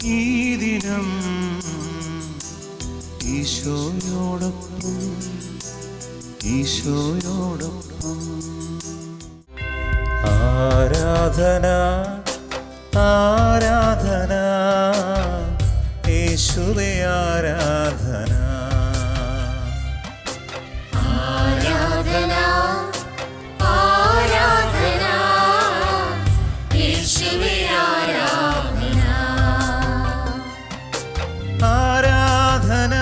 ഈ ദിനം ഈശോയോടൊപ്പം ഈശോയോടൊപ്പം. ആരാധന ആരാധന യേശുവേ ആരാധന. ആരാധന ആരാധന യേശുവേ ആരാധന. ആരാധന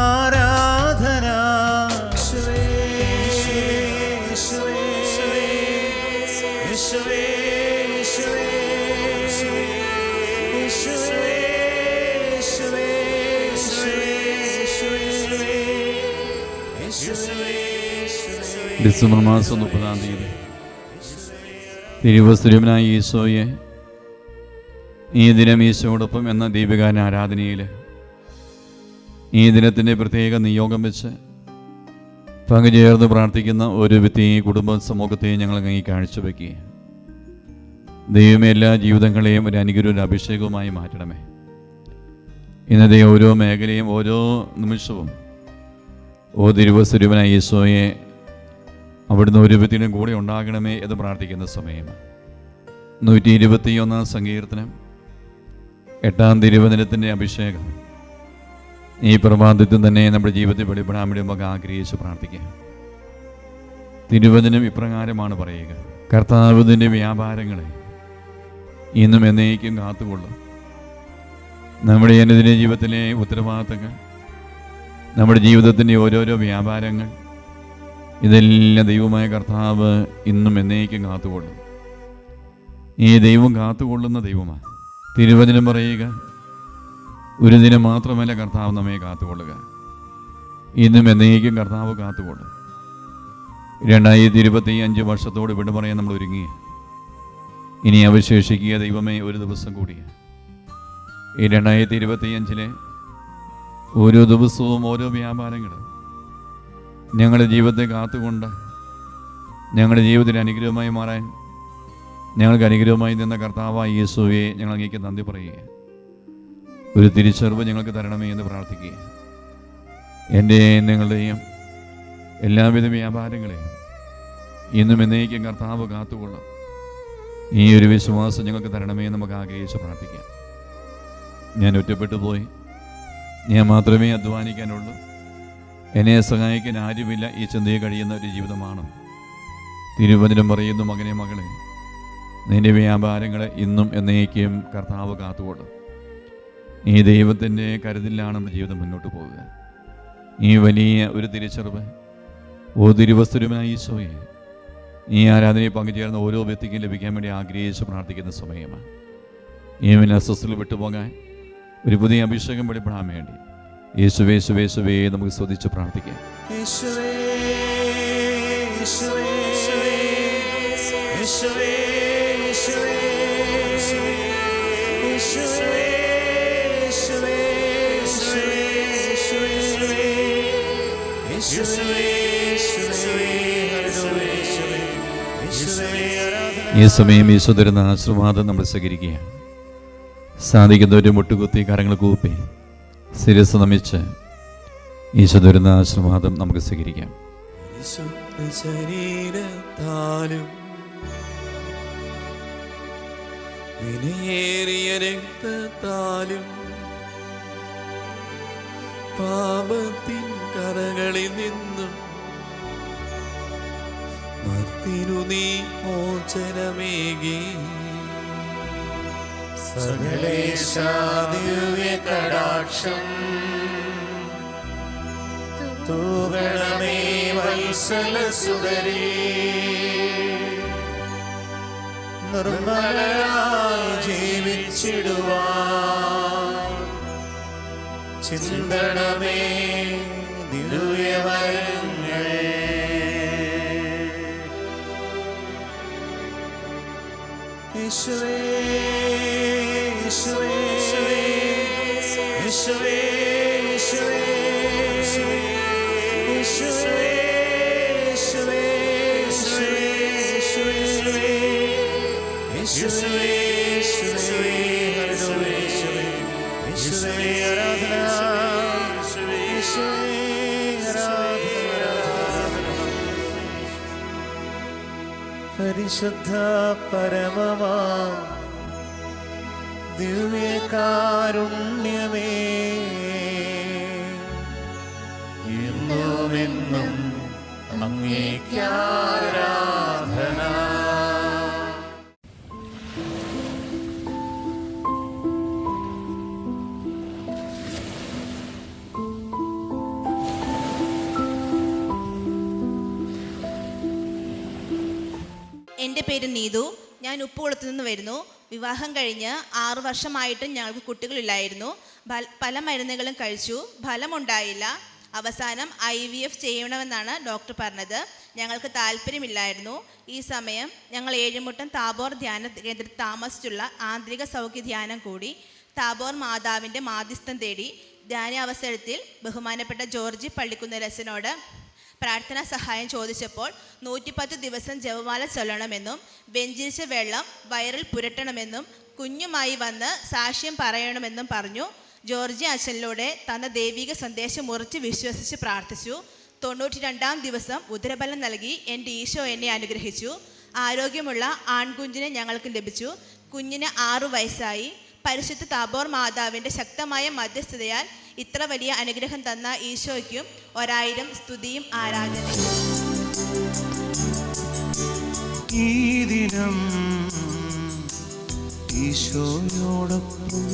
ആരാധന യേശുവേ യേശുവേ യേശുവേ ഡിസംബർ മാസം 30-ാം തീയതി തിരുവസ്തുര്യനായ ഈശോയെ ഈ ദിനം ഈശോയോടൊപ്പം എന്ന ദീപികാന ആരാധനയിൽ ഈ ദിനത്തിൻ്റെ പ്രത്യേക നിയോഗം വെച്ച് പങ്കുചേർന്ന് പ്രാർത്ഥിക്കുന്ന ഒരു വ്യക്തിയെയും കുടുംബ സമൂഹത്തെയും ഞങ്ങൾ അങ്ങ് കാഴ്ചവെക്കുക. ദൈവമേ, എല്ലാ ജീവിതങ്ങളെയും ഒരു അനുഗ്രഹവും ഒരു അഭിഷേകവുമായി മാറ്റണമേ. ഇന്നത്തെ ഓരോ മേഖലയും ഓരോ നിമിഷവും തിരുവസ്തുര്യനായ ഈശോയെ അവിടുന്ന് ഒരു വ്യക്തിയുടെ കൂടെ ഉണ്ടാകണമേ എന്ന് പ്രാർത്ഥിക്കുന്ന സമയമാണ്. 121-ാം സങ്കീർത്തനം 8-ാം തിരുവചനത്തിൻ്റെ അഭിഷേകം ഈ പ്രഭാതത്തിൽ തന്നെ നമ്മുടെ ജീവിതത്തിൽ വെളിപ്പെടാൻ വേണ്ടി നമുക്ക് ആഗ്രഹിച്ച് പ്രാർത്ഥിക്കാം. തിരുവചനം ഇപ്രകാരമാണ് പറയുക: കർത്താവിൻ്റെ വ്യാപാരങ്ങളെ ഇന്നും എന്നേക്കും കാത്തുകൊള്ളും. നമ്മുടെ അനുദിന ജീവിതത്തിലെ ഉത്തരവാദിത്തങ്ങൾ, നമ്മുടെ ജീവിതത്തിൻ്റെ ഓരോരോ വ്യാപാരങ്ങൾ, ഇതെല്ലാം ദൈവമായ കർത്താവ് ഇന്നും എന്നേക്കും കാത്തുകൊള്ളും. ഈ ദൈവം കാത്തുകൊള്ളുന്ന ദൈവമാണ്. തിരുവചനം പറയുക, ഒരു ദിനം മാത്രമല്ല കർത്താവ് നമ്മെ കാത്തുകൊള്ളുക, ഇന്നും എന്നേക്കും കർത്താവ് കാത്തുകൊള്ളും. 2025 വർഷത്തോട് വിട പറയാൻ നമ്മൾ ഒരുങ്ങി. ഇനി അവശേഷിക്കുക ദൈവമേ ഒരു ദിവസം കൂടി. ഈ 2025 ഓരോ ദിവസവും ഓരോ വ്യാപാരങ്ങൾ ഞങ്ങളുടെ ജീവിതത്തെ കാത്തുകൊണ്ട് ഞങ്ങളുടെ ജീവിതത്തിൽ അനുഗ്രഹമായി മാറാൻ ഞങ്ങൾക്ക് അനുഗ്രഹമായി നിന്ന കർത്താവായ യേശുവേ ഞങ്ങൾ അങ്ങേക്ക് നന്ദി പറയുക. ഒരു തിരിച്ചറിവ് ഞങ്ങൾക്ക് തരണമേ എന്ന് പ്രാർത്ഥിക്കുക. എൻ്റെയും നിങ്ങളുടെയും എല്ലാവിധ വ്യാപാരങ്ങളെയും ഇന്നും എന്നേക്കും കർത്താവ് കാത്തുകൊള്ളും. ഈ ഒരു വിശ്വാസം ഞങ്ങൾക്ക് തരണമേ എന്ന് നമുക്ക് ആഗ്രഹിച്ച് പ്രാർത്ഥിക്കാം. ഞാൻ ഒറ്റപ്പെട്ടു പോയി, ഞാൻ മാത്രമേ അധ്വാനിക്കാനുള്ളൂ, എന്നെ സഹായിക്കാൻ ആരുമില്ല, ഈ ചിന്തയെ കഴിയുന്ന ഒരു ജീവിതമാണ്. തിരുവചനം പറയുന്നു, മകനെ മകളെ, നിന്റെ വ്യാപാരങ്ങളെ ഇന്നും എന്നേക്കും കർത്താവ് കാത്തുകൊള്ളും. ഈ ദൈവത്തിൻ്റെ കരുതലിലാണ് നമ്മുടെ ജീവിതം മുന്നോട്ട് പോകുക. ഈ വലിയ ഒരു തിരിച്ചറിവ് തിരുവസ്തുര്യനായ ഈശോയെ ഈ ആരാധനയിൽ പങ്കുചേർന്ന ഓരോ വ്യക്തിക്കും ലഭിക്കാൻ വേണ്ടി ആഗ്രഹിച്ച് പ്രാർത്ഥിക്കുന്ന സമയമാണ്. ഈ അസ്വസ്ഥതയിൽ വിട്ടുപോകാൻ ഒരു പുതിയ അഭിഷേകം വെളിപ്പെടാൻ വേണ്ടി യേശുവേ യേശുവേ യേശുവേ നമുക്ക് സ്തുതിച്ച് പ്രാർത്ഥിക്കാം. യേശുവേ യേശുവേ യേശുവേ യേശുവേ യേശുവേ ഈ സമയം ഈശോ തരുന്ന ആശീർവാദം നമ്മൾ സ്വീകരിക്കുകയാണ്. സാധിക്കുന്നവർ മുട്ടുകുത്തി കരങ്ങൾ കൂപ്പി ശിരസ് നമിച്ച് ഈശോ തരുന്ന ആശീർവാദം നമുക്ക് സ്വീകരിക്കാം. ശരീരത്താലും വിലയേറിയ രക്തത്താലും പാപത്തിൻ കരകളിൽ നിന്നും മർത്തിനു നീ മോചനമേകി. സകലേശാദിവ്യ കടാക്ഷം തൂകണമേ വത്സല സുതരേ. നിർമ്മലരായി ജീവിച്ചിടുവാൻ ചിന്തണമേ ദിവ്യവരങ്ങൾ. യേശുവേ യേശുവേ യേശുവേ യേശുവേ യേശുവേ യേശുവേ യേശുവേ യേശുവേ ആരാധന, യേശുവേ ആരാധന. പരിശുദ്ധ പരമമാ ദിവ്യകാരുണ്യമേ, എന്നുമെന്നും അങ്ങേയ്ക്കാരാധന. എൻ്റെ പേര് നീതു. ഞാൻ ഉപ്പുകുളത്തു നിന്ന് വരുന്നു. വിവാഹം കഴിഞ്ഞ് 6 വർഷമായിട്ടും ഞങ്ങൾക്ക് കുട്ടികളില്ലായിരുന്നു. പല മരുന്നുകളും കഴിച്ചു, ഫലമുണ്ടായില്ല. അവസാനം IVF ചെയ്യണമെന്നാണ് ഡോക്ടർ പറഞ്ഞത്. ഞങ്ങൾക്ക് താല്പര്യമില്ലായിരുന്നു. ഈ സമയം ഞങ്ങൾ ഏഴുമുട്ടം താബോർ ധ്യാന കേന്ദ്രത്തിൽ താമസിച്ചുള്ള ആന്തരിക സൗഖ്യ ധ്യാനം കൂടി താബോർ മാതാവിൻ്റെ മാധ്യസ്ഥം തേടി. ധ്യാനാവസരത്തിൽ ബഹുമാനപ്പെട്ട ജോർജി പള്ളിക്കുന്നരസനോട് പ്രാർത്ഥനാ സഹായം ചോദിച്ചപ്പോൾ 110 ദിവസം ജപമാല ചൊല്ലണമെന്നും വെഞ്ചിരിച്ച വെള്ളം വയറിൽ പുരട്ടണമെന്നും കുഞ്ഞുമായി വന്ന് സാക്ഷ്യം പറയണമെന്നും പറഞ്ഞു. ജോർജി അച്ഛനിലൂടെ തന്ന ദൈവിക സന്ദേശം ഉറച്ച് വിശ്വസിച്ച് പ്രാർത്ഥിച്ചു. 92-ാം ദിവസം ഉദരബലം നൽകി എൻ്റെ ഈശോ എന്നെ അനുഗ്രഹിച്ചു. ആരോഗ്യമുള്ള ആൺകുഞ്ഞിനെ ഞങ്ങൾക്ക് ലഭിച്ചു. കുഞ്ഞിന് 6 വയസ്സായി. പരിശുദ്ധ താബോർ മാതാവിൻ്റെ ശക്തമായ മധ്യസ്ഥതയാൽ ഇത്ര വലിയ അനുഗ്രഹം തന്ന ഈശോയ്ക്കും 1000 സ്തുതിയും ആരാധനയും. ഈ ദിനം ഈശോയോടൊപ്പം